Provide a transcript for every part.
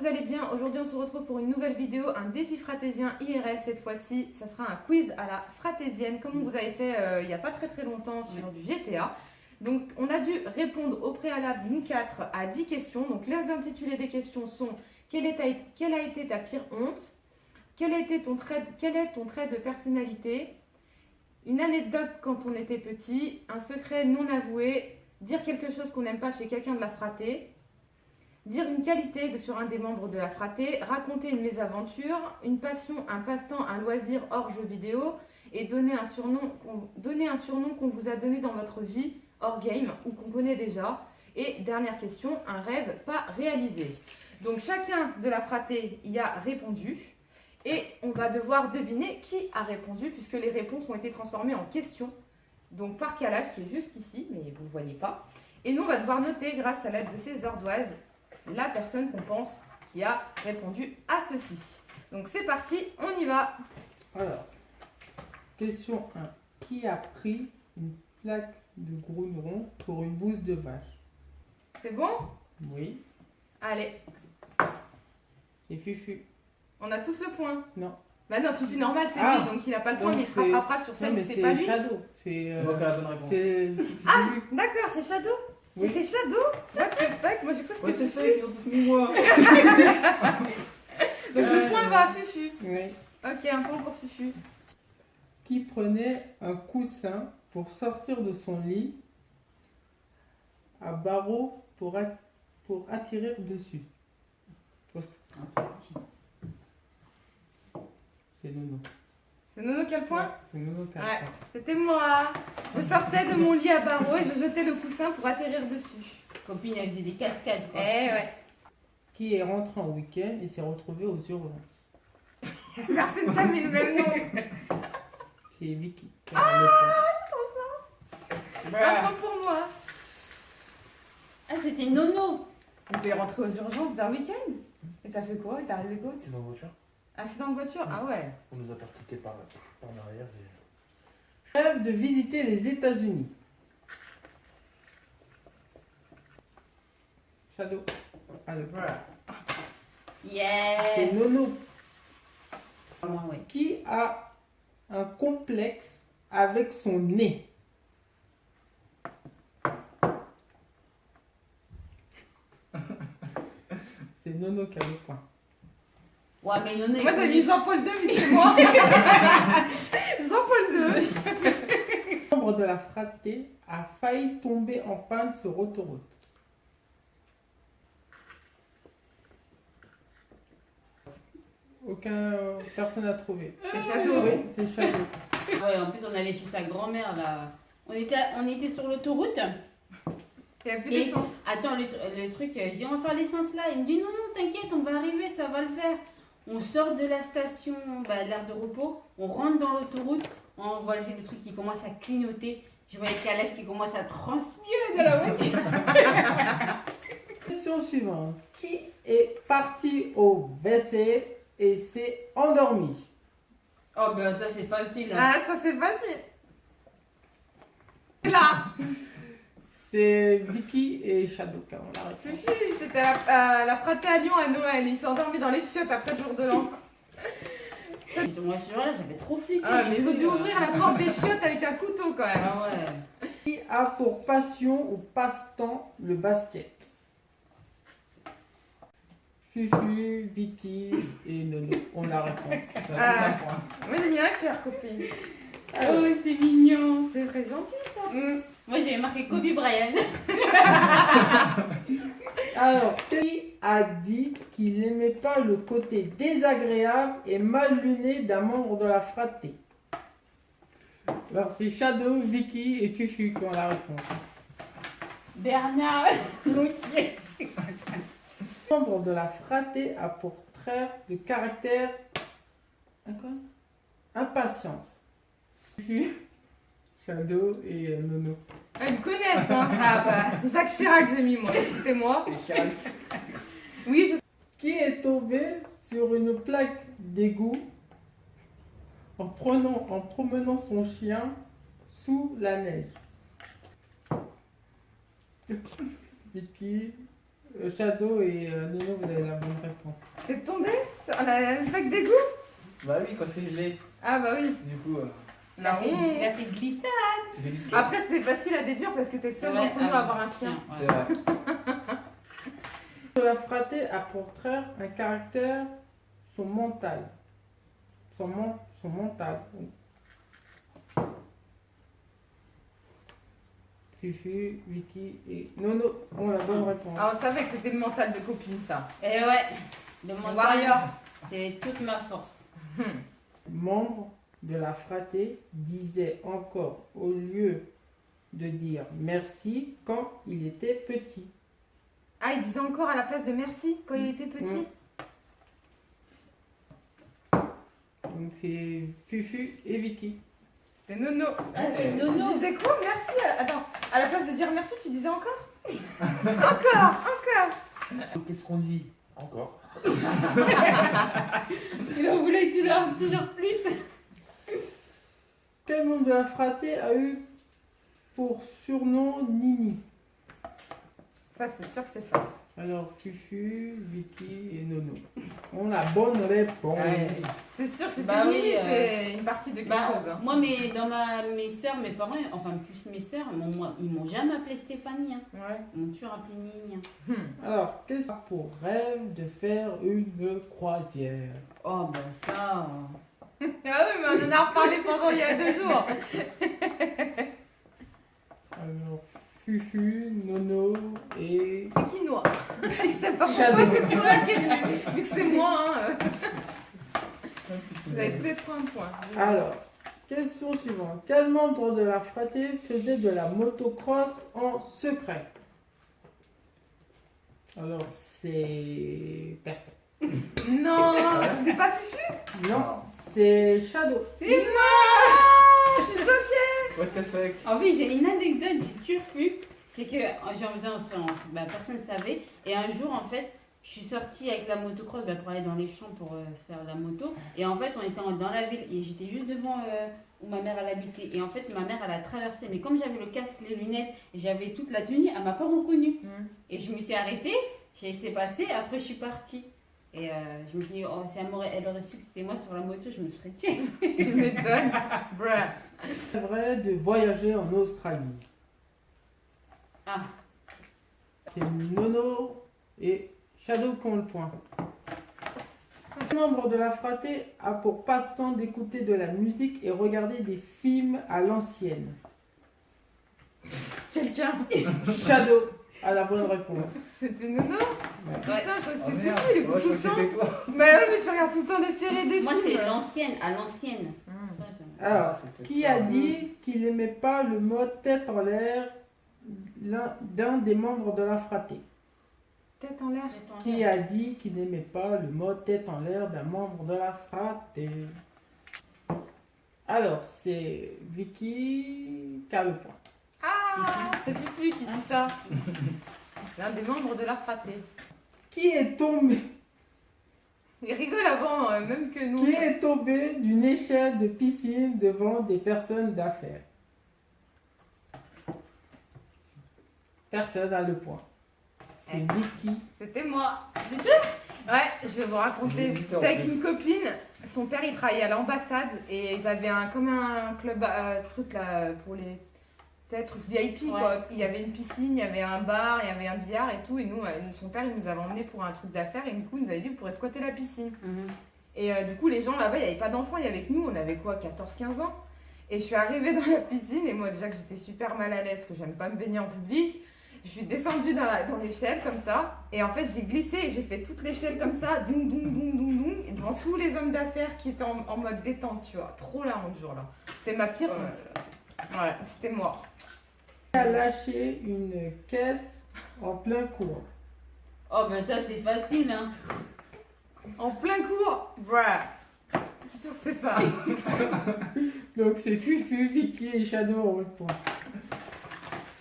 vous allez bien. Aujourd'hui on se retrouve pour une nouvelle vidéo, un défi fratésien IRL cette fois-ci. Ça sera un quiz à la fratésienne comme on vous avait fait il n'y a pas très longtemps sur du GTA. Donc on a dû répondre au préalable, nous quatre, à 10 questions. Donc les intitulés des questions sont quelle a été ta pire honte? Quel est ton trait de personnalité? Une anecdote quand on était petit, un secret non avoué, dire quelque chose qu'on n'aime pas chez quelqu'un de la fraté, dire une qualité sur un des membres de la fraté, raconter une mésaventure, une passion, un passe-temps, un loisir hors jeu vidéo et donner un surnom qu'on vous a donné dans votre vie hors game ou qu'on connaît déjà. Et dernière question, un rêve pas réalisé. Donc chacun de la fraté y a répondu. Et on va devoir deviner qui a répondu puisque les réponses ont été transformées en questions. Donc par calage qui est juste ici, mais vous ne le voyez pas. Et nous on va devoir noter grâce à l'aide de ces ardoises la personne qu'on pense qui a répondu à ceci. Donc c'est parti, on y va. Alors, question 1. Qui a pris une plaque de Grouneron pour une bouse de vache? C'est bon? Oui. Allez, Et Fufu? on a tous le point. Non. Bah non, Fufu normal c'est Ah, lui, donc il n'a pas le point, donc mais il se c'est- rattrapera sur Non, celle mais où c'est pas lui. Shadow. C'est moi qui ai la bonne réponse. C'est Ah, lui. d'accord, c'est Shadow. Oui. C'était Shadow? What the fuck? Moi j'ai cru que What c'était the fuck, Fufu. ils ont tous mis moi. Donc le point va à Fufu. Oui. Ok, un point pour Fufu. Qui prenait un coussin pour sortir de son lit à barreaux pour attirer dessus? C'est Nono. C'est Nono quel point? Ouais, c'est Nono qui a le Ouais, point. c'était moi. Je sortais de mon lit à barreaux et je jetais le coussin pour atterrir dessus. Copine, elle faisait des cascades, Eh quoi. ouais. Qui est rentré en week-end et s'est retrouvé aux urgences? Personne n'a mis le même nom. C'est Vicky. Un point pour moi. Ah, c'était Nono. On est rentré aux urgences d'un week-end. Et t'as fait quoi? Et t'es arrivé quoi? C'est dans la voiture. Accident de voiture? Ah ouais. On nous a percuté par derrière. Rêve de visiter les États-Unis. Shadow. Allez, voilà. C'est Yeah. Nono. Moi, ouais. Qui a un complexe avec son nez? C'est Nono qui a le point. Ouais, mais Nono, Moi, il j'ai mis Jean-Paul II, mais c'est moi. Jean-Paul II. Un membre de la fratrie a failli tomber en panne sur autoroute. Personne n'a trouvé. C'est Shadow. Oui, c'est Shadow. Ouais, en plus, on allait chez sa grand-mère, là. On était sur l'autoroute. Il n'y a plus Et d'essence. attends, le truc, je dis, on va faire l'essence là. Il me dit, non, non, t'inquiète, on va arriver, ça va le faire. On sort de la station, bah, de l'aire de repos, on rentre dans l'autoroute, on voit le truc qui commence à clignoter. Je vois les calages qui commencent à transpirer de la voiture. Question suivante. Qui est parti au WC et s'est endormi? Oh, ben ça, c'est facile. Ah, ça c'est facile. C'est là. C'est Vicky et Shadow qui ont la réponse. Fufu, c'était la fraté à Lyon à Noël. Il s'est endormi dans les chiottes après le jour de l'an. Moi, ce jour-là, j'avais trop flippé. Ah, mais j'ai ils ont cru, dû ouvrir la porte des chiottes avec un couteau quand même. Ah ouais. Qui a pour passion ou passe-temps le basket? Fufu, Vicky et Nono ont la réponse. Ah. Moi j'ai mis un cœur, copine. Oh, c'est mignon. C'est très gentil ça. Moi, j'avais marqué Kobe Bryant. Alors, qui a dit qu'il n'aimait pas le côté désagréable et mal luné d'un membre de la fratrie? Alors, c'est Shadow, Vicky et Fufu qui ont la réponse. Bernard Routier. Membre de la fratrie a pour trait de caractère impatience. Fufu, Shadow et Nono. Ah, ils me connaissent hein. Ah bah. Jacques Chirac j'ai mis moi. C'était moi. Oui, je Qui est tombé sur une plaque d'égout en promenant son chien sous la neige? Vicky, Shadow et Nono, vous avez la bonne réponse. T'es tombé sur la plaque d'égout? Bah oui, quand c'est gelé. Ah bah oui. Du coup, La Il honte. a fait glissade. j'ai fait du skate. Après, c'était facile à déduire parce que t'es le seul Ouais, d'entre nous à avoir un chien. C'est vrai. La fratée a pour trait un caractère, son mental. Son mental. Fufu, Vicky et Nono ont la bonne réponse. Ah, on savait que c'était le mental de copine, ça. Et ouais, le Le mental, warrior. c'est toute ma force. Membre de la fratée disait encore au lieu de dire merci quand il était petit. Ah, il disait encore à la place de merci quand il était petit. Donc c'est Fufu et Vicky. C'était Nono. Ah, c'est Tu Nono. disais quoi? Merci. Attends, à la place de dire merci, tu disais encore? Encore. Qu'est-ce qu'on dit encore? Il en voulait toujours plus. Quel membre de la fratée a eu pour surnom Nini? Ça, c'est sûr que c'est ça. Alors Fufu, Vicky et Nono ont la bonne réponse. Ouais. C'est sûr que c'était Bah oui, Nini, c'est une partie de quelque Bah, chose. Hein. moi, mes soeurs, mes parents, enfin plus mes soeurs, ils m'ont jamais appelé Stéphanie. Hein. Ouais. Ils m'ont toujours appelé Nini. Hein. Alors, qu'est-ce que pour rêve de faire une croisière? Oh, bah ça. Ah oui, mais on en a reparlé pendant il y a 2 jours. Alors, Fufu, Nono et Quinoa. Je sais pas pourquoi Shadow. c'est ce mot-là qui est venu. Vu que c'est moi, hein. Vous avez tous les 3 un point. Alors, question suivante. Quel membre de la fratée faisait de la motocross en secret? Alors, c'est personne. Non, c'était pas Fufu. Non, c'est Shadow. C'est moi. Je suis choquée. What the fuck? En fait, j'ai une anecdote du turfu. C'est que, genre, personne ne savait. Et un jour, en fait, je suis sortie avec la motocross pour aller dans les champs pour faire la moto. Et en fait, on était dans la ville et j'étais juste devant où ma mère elle habitait. Et en fait, ma mère elle a traversé. Mais comme j'avais le casque, les lunettes et j'avais toute la tenue, elle m'a pas reconnue. Et je me suis arrêtée, j'ai laissé passer. Après, je suis partie. Et je me suis dit, oh, si elle aurait su que c'était moi sur la moto, je me serais tuée. Tu m'étonnes. Bruh. C'est vrai de voyager en Australie. Ah, C'est Nono et Shadow qui ont le point. Un membre de la fratée a pour passe-temps d'écouter de la musique et regarder des films à l'ancienne. Quelqu'un. Shadow a la bonne réponse. C'était Nono. Ouais. Putain, je crois que Oh c'était merde, Fufu, il moi écoute je tout crois le que temps. c'était toi. Bah ouais, mais tu regardes tout le temps des séries, des moi, films. c'est l'ancienne, à l'ancienne. Alors, c'était qui ça. a dit qu'il n'aimait pas le mot tête en l'air d'un des membres de la fratée? Tête en l'air. Qui a dit qu'il n'aimait pas le mot tête en l'air d'un membre de la fratée? Alors, c'est Vicky qui a le point. Ah, c'est Fufu qui dit ça. L'un des membres de la fratée. Qui est tombé Il rigole avant, même que nous. Qui est tombé d'une échelle de piscine devant des personnes d'affaires? Personne n'a le point. C'est Vicky. C'était moi. Ouais, je vais vous raconter. J'hésitais C'était en avec plus. une copine. Son père, il travaillait à l'ambassade et ils avaient comme un club, truc là pour les. Peut-être truc VIP quoi. Ouais. Il y avait une piscine, il y avait un bar, il y avait un billard et tout. Et nous, son père, il nous avait emmenés pour un truc d'affaires et du coup, il nous avait dit vous pourrez squatter la piscine. Et du coup, les gens là-bas, il n'y avait pas d'enfants, il y avait que nous, on avait quoi, 14-15 ans. Et je suis arrivée dans la piscine et moi, déjà que j'étais super mal à l'aise, que j'aime pas me baigner en public, je suis descendue dans l'échelle comme ça. Et en fait, j'ai glissé et j'ai fait toute l'échelle comme ça, doum doum doum doum doum, et devant tous les hommes d'affaires qui étaient en mode détente, tu vois. Trop la honte, ce jour-là. C'était ma pire honte. Ouais, c'était moi. Qui a lâché une caisse en plein cours? Oh, ben ça, c'est facile, hein. En plein cours, bruh. Je suis sûre que c'est ça. Donc c'est Fufu, Vicky et Shadow ont le point.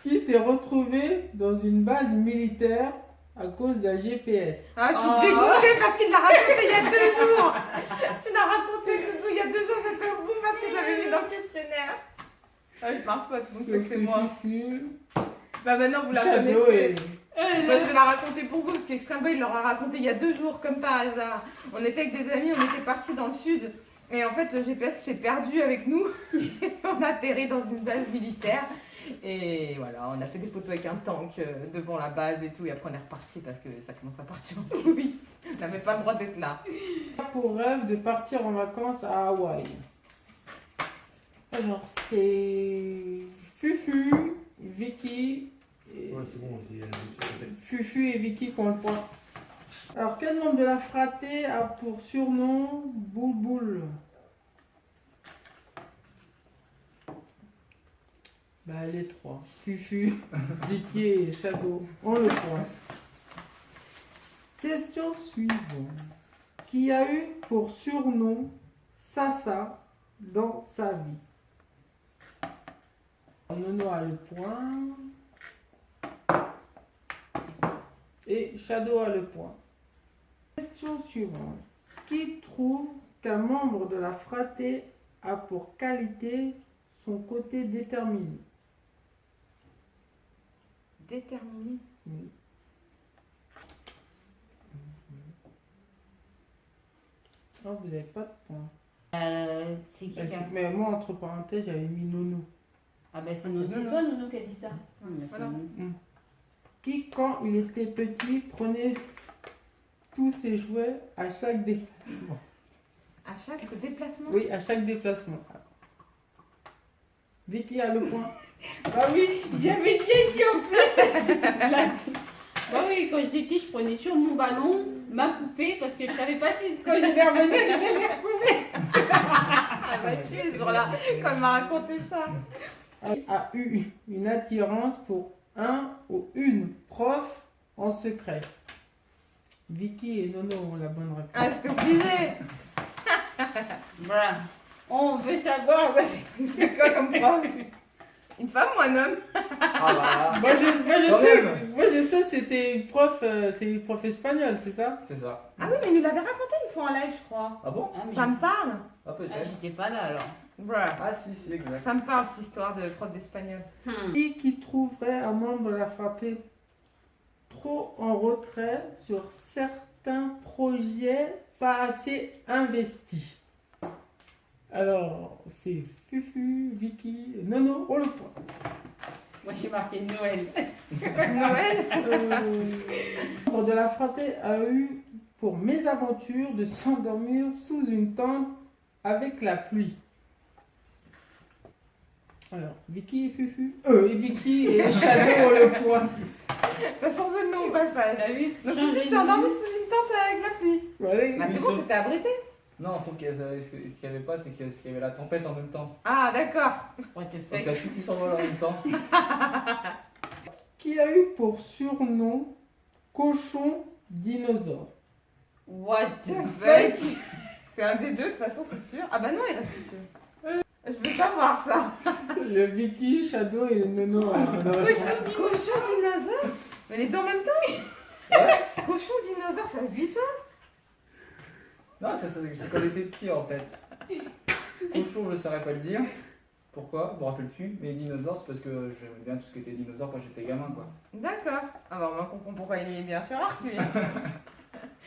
Qui s'est retrouvé dans une base militaire à cause d'un GPS? Ah, je suis Oh. dégoûtée parce qu'il l'a raconté il y a 2 jours. Tu l'as raconté Doudou, il y a 2 jours, j'étais au bout parce que j'avais mis dans le questionnaire. Ah, je marche pas, tout le monde sait Donc que c'est c'est moi. Fufu, Bah maintenant vous la Shadow connaissez. Moi, je vais la raconter pour vous parce qu'Extreme Boy, il leur a raconté il y a 2 jours, comme par hasard. On était avec des amis, on était partis dans le sud. Et en fait, le GPS s'est perdu avec nous. On a atterri dans une base militaire. Et voilà, on a fait des photos avec un tank devant la base et tout. Et après, on est reparti parce que ça commence à partir en couille. On n'avait pas le droit d'être là. Pour rêve de partir en vacances à Hawaï. Alors, c'est Fufu, Vicky. Ouais, c'est bon, Fufu et Vicky qui ont le point. Alors, quel membre de la fratrie a pour surnom Boule? Bah, les 3. Fufu, Vicky et Shadow ont le point. Question suivante. Qui a eu pour surnom Sasa dans sa vie? Nono a le point. Et Shadow a le point. Question suivante. Qui trouve qu'un membre de la fratrie a pour qualité son côté déterminé? Déterminé. Oui. Oh, vous n'avez pas de point. C'est quelqu'un. Mais moi, entre parenthèses, j'avais mis Nono. Ah ben c'est Nono. toi Nono qui a dit ça. Voilà. Qui, quand il était petit, prenait tous ses jouets à chaque déplacement? À chaque déplacement. Oui, à chaque déplacement. Vicky a le point. Bah oui, j'avais déjà dit en plus. Bah oui, quand j'étais petite, je prenais toujours mon ballon, ma poupée, parce que je savais pas si quand j'allais revenir, j'allais les retrouver. Ah bah tu es ce jour-là, quand elle m'a raconté ça. A eu une attirance pour un ou une prof en secret. Vicky et Nono ont la bonne réponse. Ah, c'était obligé. Voilà. On veut savoir. C'est quoi comme prof? Une femme ou un homme? Ah bah, Moi je Quand sais, même. c'était une prof, c'est une prof espagnole, c'est ça? c'est ça. Ah oui, mais il nous l'avait raconté une fois en live, je crois. Ah bon? Ah, mais Ça me parle. Ah peut-être. j'étais pas là alors. Bruh. Ah si, exact. Ça me parle, cette histoire de prof d'espagnol. Qui trouverait un membre de la fratrie trop en retrait sur certains projets pas assez investis? Alors, c'est Fufu, Vicky, Nono, oh le point. Moi j'ai marqué Noël. Noël. Le membre de la fratrie a eu pour mésaventure de s'endormir sous une tente avec la pluie. Alors, Vicky et Fufu, et Vicky et Shadow ont le point. T'as changé de nom au passage. T'as vu? Donc Changé tu de t'es nom. endormi sous une tente avec la pluie. Ouais. Bah c'est Oui, bon, sauf- c'était abrité. Non, sauf qu'il y avait, ce qu'il n'y avait pas, c'est qu'il y avait la tempête en même temps. Ah d'accord. What the Donc fuck? t'as tout qui s'envole en même temps. Qui a eu pour surnom cochon dinosaure? What the Fuck. fuck? C'est un des deux, de toute façon, c'est sûr. Ah bah non, il reste plus que. Je veux savoir ça. Le Vicky, Shadow et Nono. Cochon dinosaure. Mais les deux en même temps. Ouais. Cochon dinosaure, ça se dit pas. Non, c'est quand j'étais petit en fait. Cochon, je ne saurais pas le dire. Pourquoi? Je me rappelle plus. Mais dinosaures, c'est parce que j'aimais bien tout ce qui était dinosaure quand j'étais gamin quoi. D'accord. Ah bah on comprend pourquoi il est bien sur Arc lui.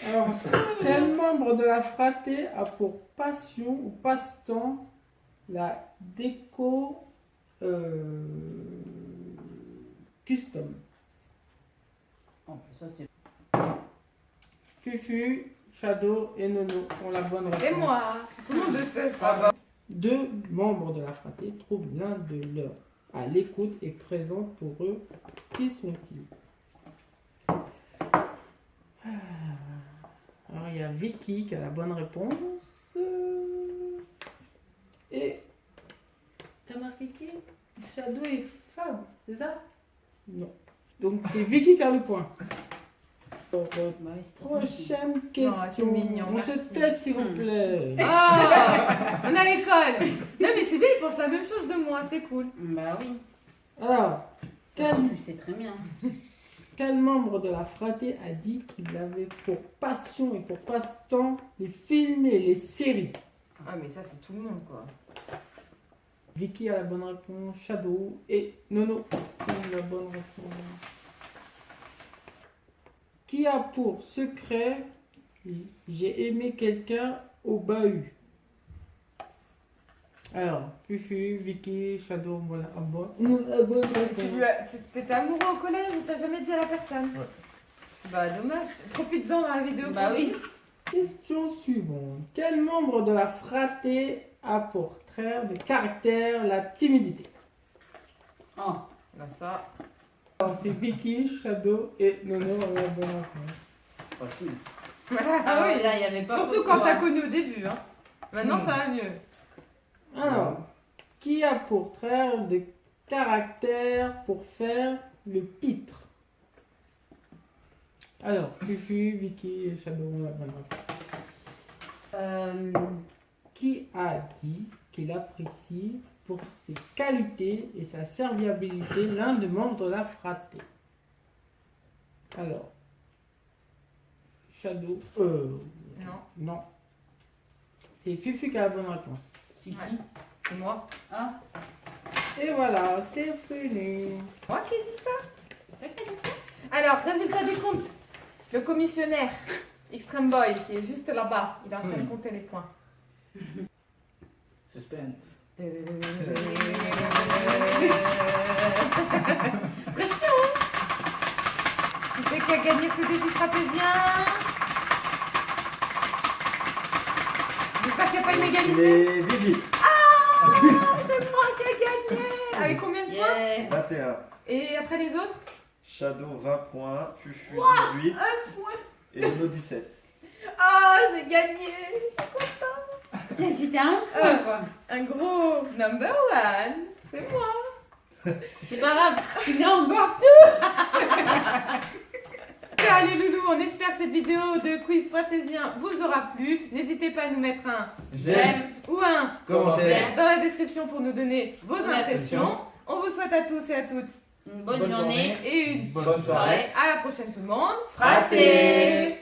Alors, quel membre de la fratrie a pour passion ou passe-temps la déco custom? Oh, ça c'est. Fufu, Shadow et Nono ont la bonne réponse. Et moi. Tout le monde le sait ça. Deux membres de la fratrie trouvent l'un de leurs à l'écoute et présents pour eux. Qui sont-ils? Alors il y a Vicky qui a la bonne réponse. Et t'as marqué qui? Shadow et Fab, c'est ça? Non. Donc c'est Vicky qui a le point. Alors, Bah oui, c'est trop prochaine c'est question. mignon, On se merci. tait s'il vous plaît. Ah, on est à l'école. Non mais c'est bien, ils pensent la même chose de moi, c'est cool. Bah oui. Alors, quel Tu sais très bien. Quel membre de la fratrie a dit qu'il avait pour passion et pour passe-temps les films et les séries? Ah mais ça c'est tout le monde quoi. Vicky a la bonne réponse, Shadow et Nono ont la bonne réponse. Qui a pour secret j'ai aimé quelqu'un au bahut? Alors, Fufu, Vicky, Shadow, voilà. T'étais amoureux au collège ou t'as jamais dit à la personne? Ouais. Bah dommage, profites-en dans la vidéo. Bah pour oui. dire. Question suivante. Quel membre de la fratrie a pour trait de caractère la timidité? Oh. Bah ça. Alors, c'est Vicky, Shadow et Nono ont la bonne réponse. Facile. Ah oui, là, il n'y avait pas surtout photo, quand t'as hein. connu au début. Hein. Maintenant ça va mieux. Alors, qui a pour trait de caractère pour faire le pitre? Alors, Fufu, Vicky et Shadow ont la bonne réponse. Qui a dit qu'il apprécie pour ses qualités et sa serviabilité l'un des membres de la fratrie? Alors, Shadow, Non, non. C'est Fufu qui a la bonne réponse. C'est qui? Ouais. c'est moi. Ah, Et voilà, c'est fini. Moi qui ai dit ça? C'est toi qui as dit ça? Alors, résultat des comptes. Le commissionnaire Extreme Boy qui est juste là-bas, il est en train de compter les points. Suspense. Pression. Qui c'est qui a gagné ce défi trapézien? J'espère qu'il n'y a pas une égalité. C'est Vivi. C'est moi qui ai gagné. Avec combien de points? yeah. 21. Et après les autres? Shadow 20 points. Fufu 18. Et Nono 17. Ah, j'ai gagné. Putain, j'étais un point, quoi. Un gros number one. C'est moi. C'est pas grave, tu n'as encore Allez loulou, on espère que cette vidéo de quiz fratésien vous aura plu. N'hésitez pas à nous mettre un J'aime. ou un Commentaire. dans la description pour nous donner vos Ouais. impressions. On vous souhaite à tous et à toutes Une bonne journée. et une Bonne soirée. à la prochaine tout le monde. Fraté. Fraté.